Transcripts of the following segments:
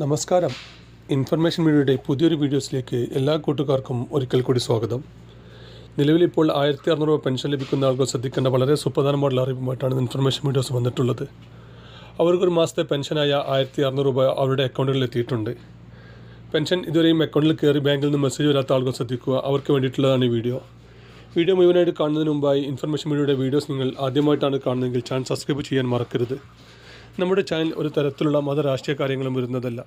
നമസ്കാരം. ഇൻഫർമേഷൻ മീഡിയയുടെ പുതിയൊരു വീഡിയോസിലേക്ക് എല്ലാ കൂട്ടുകാർക്കും ഒരിക്കൽ കൂടി സ്വാഗതം. നിലവിലിപ്പോൾ 1600 രൂപ പെൻഷൻ ലഭിക്കുന്ന ആളുകൾ ശ്രദ്ധിക്കേണ്ട വളരെ സുപ്രധാനമായിട്ടുള്ള അറിവുമായിട്ടാണ് ഇൻഫർമേഷൻ വീഡിയോസ് വന്നിട്ടുള്ളത്. അവർക്കൊരു മാസത്തെ പെൻഷനായ 1600 രൂപ അവരുടെ അക്കൗണ്ടുകളിൽ എത്തിയിട്ടുണ്ട്. പെൻഷൻ ഇതുവരെയും അക്കൗണ്ടിൽ കയറി ബാങ്കിൽ നിന്ന് മെസ്സേജ് വരാത്ത ആളുകൾ ശ്രദ്ധിക്കുക. അവർക്ക് വേണ്ടിയിട്ടുള്ളതാണ് ഈ വീഡിയോ മുഴുവനായിട്ട് കാണുന്നതിന് മുമ്പായി ഇൻഫർമേഷൻ മീഡിയയുടെ വീഡിയോസ് നിങ്ങൾ ആദ്യമായിട്ടാണ് കാണുന്നതെങ്കിൽ ചാനൽ സബ്സ്ക്രൈബ് ചെയ്യാൻ മറക്കരുത്. നമ്മുടെ ചാനൽ ഒരു തരത്തിലുള്ള മതരാഷ്ട്രീയ കാര്യങ്ങളും വരുന്നതല്ല.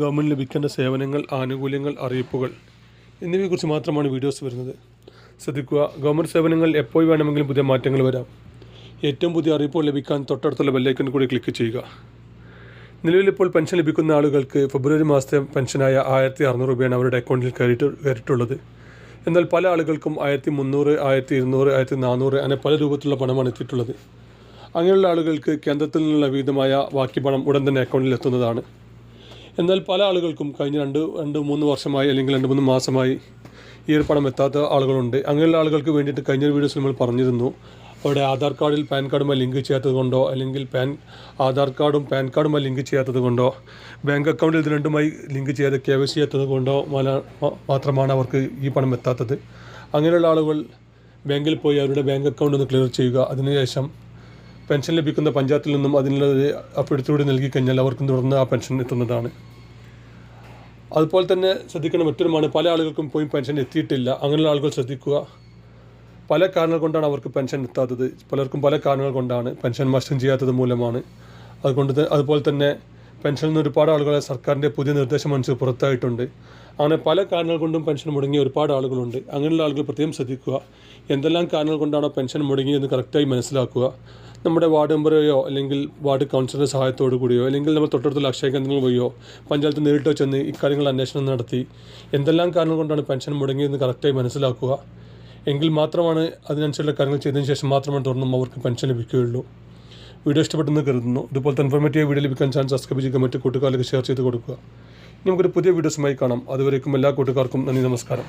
ഗവൺമെൻറ് ലഭിക്കേണ്ട സേവനങ്ങൾ, ആനുകൂല്യങ്ങൾ, അറിയിപ്പുകൾ എന്നിവയെക്കുറിച്ച് മാത്രമാണ് വീഡിയോസ് വരുന്നത്. ശ്രദ്ധിക്കുക, ഗവൺമെൻറ് സേവനങ്ങൾ എപ്പോൾ വേണമെങ്കിലും പുതിയ മാറ്റങ്ങൾ വരാം. ഏറ്റവും പുതിയ അറിയിപ്പുകൾ ലഭിക്കാൻ തൊട്ടടുത്തുള്ള ബെല്ലൈക്കൺ കൂടി ക്ലിക്ക് ചെയ്യുക. നിലവിലിപ്പോൾ പെൻഷൻ ലഭിക്കുന്ന ആളുകൾക്ക് ഫെബ്രുവരി മാസത്തെ പെൻഷനായ 1600 രൂപയാണ് അവരുടെ അക്കൗണ്ടിൽ കയറിയിട്ടുള്ളത്. എന്നാൽ പല ആളുകൾക്കും 1300, 1200, 1400 അങ്ങനെ പല രൂപത്തിലുള്ള പണമാണ് എത്തിയിട്ടുള്ളത്. അങ്ങനെയുള്ള ആളുകൾക്ക് കേന്ദ്രത്തിൽ നിന്നുള്ള വിഹിതമായ ബാക്കി പണം ഉടൻ തന്നെ അക്കൗണ്ടിൽ എത്തുന്നതാണ്. എന്നാൽ പല ആളുകൾക്കും കഴിഞ്ഞ 2-3 വർഷമായി അല്ലെങ്കിൽ 2-3 മാസമായി ഈ ഒരു പണം എത്താത്ത ആളുകളുണ്ട്. അങ്ങനെയുള്ള ആളുകൾക്ക് വേണ്ടിയിട്ട് കഴിഞ്ഞൊരു വീഡിയോസിൽ നമ്മൾ പറഞ്ഞിരുന്നു, അവരുടെ ആധാർ കാർഡിൽ പാൻ കാർഡുമായി ലിങ്ക് ചെയ്യാത്തത് കൊണ്ടോ അല്ലെങ്കിൽ ആധാർ കാർഡും പാൻ കാർഡുമായി ലിങ്ക് ചെയ്യാത്തത് കൊണ്ടോ ബാങ്ക് അക്കൗണ്ടിൽ ഇത് രണ്ടുമായി ലിങ്ക് ചെയ്യാതെ KYC ചെയ്യാത്തത് കൊണ്ടോ മാത്രമാണ് അവർക്ക് ഈ പണം എത്താത്തത്. അങ്ങനെയുള്ള ആളുകൾ ബാങ്കിൽ പോയി അവരുടെ ബാങ്ക് അക്കൗണ്ട് ഒന്ന് ക്ലിയർ ചെയ്യുക. അതിനുശേഷം പെൻഷൻ ലഭിക്കുന്ന പഞ്ചായത്തിൽ നിന്നും അതിനുള്ളത് അപ്പെടുത്തുകൂടി നൽകിക്കഴിഞ്ഞാൽ അവർക്ക് തുടർന്ന് ആ പെൻഷൻ എത്തുന്നതാണ്. അതുപോലെ തന്നെ ശ്രദ്ധിക്കേണ്ട മറ്റൊരുമാണ്, പല ആളുകൾക്കും പോയി പെൻഷൻ എത്തിയിട്ടില്ല. അങ്ങനെയുള്ള ആളുകൾ ശ്രദ്ധിക്കുക. പല കാരണങ്ങൾ കൊണ്ടാണ് അവർക്ക് പെൻഷൻ എത്താത്തത്. പലർക്കും പല കാരണങ്ങൾ കൊണ്ടാണ്. പെൻഷൻ മസ്റ്ററിങ് ചെയ്യാത്തത് മൂലമാണ്. അതുപോലെ തന്നെ പെൻഷനിൽ നിന്ന് ഒരുപാട് ആളുകളെ സർക്കാരിൻ്റെ പുതിയ നിർദ്ദേശം അനുസരിച്ച് പുറത്തായിട്ടുണ്ട്. അങ്ങനെ പല കാരണങ്ങൾ കൊണ്ടും പെൻഷൻ മുടങ്ങിയ ഒരുപാട് ആളുകളുണ്ട്. അങ്ങനെയുള്ള ആളുകൾ പ്രത്യേകം ശ്രദ്ധിക്കുക. എന്തെല്ലാം കാരണങ്ങൾ കൊണ്ടാണോ പെൻഷൻ മുടങ്ങിയെന്ന് കറക്റ്റായി മനസ്സിലാക്കുക. നമ്മുടെ വാർഡ് മെമ്പറെയോ അല്ലെങ്കിൽ വാർഡ് കൗൺസിലറുടെ സഹായത്തോടു കൂടിയോ അല്ലെങ്കിൽ നമ്മൾ തൊട്ടടുത്തുള്ള അക്ഷയ കേന്ദ്രങ്ങൾ വഴിയോ പഞ്ചായത്ത് നേരിട്ടോ ചെന്ന് ഇക്കാര്യങ്ങൾ അന്വേഷണം നടത്തി എന്തെല്ലാം കാരണങ്ങൾ കൊണ്ടാണ് പെൻഷൻ മുടങ്ങിയതെന്ന് കറക്റ്റായി മനസ്സിലാക്കുക. എങ്കിൽ മാത്രമാണ് അതിനനുസരിച്ചുള്ള കാര്യങ്ങൾ ചെയ്തതിന് ശേഷം മാത്രമാണ് തുടർന്നും അവർക്ക് പെൻഷൻ ലഭിക്കുകയുള്ളൂ. വീഡിയോ ഇഷ്ടപ്പെട്ടെന്ന് കരുതുന്നു. ഇതുപോലത്തെ ഇൻഫോർമേറ്റീവ് വീഡിയോ ലഭിക്കാൻ ചാനൽ സബ്സ്ക്രൈബ് ചെയ്യുക, മറ്റു കൂട്ടുകാർക്ക് ഷെയർ ചെയ്ത് കൊടുക്കുക. ഇനി നമുക്കൊരു പുതിയ വീഡിയോസുമായി കാണാം. അതുവരേക്കും എല്ലാ കൂട്ടുകാർക്കും നന്ദി, നമസ്കാരം.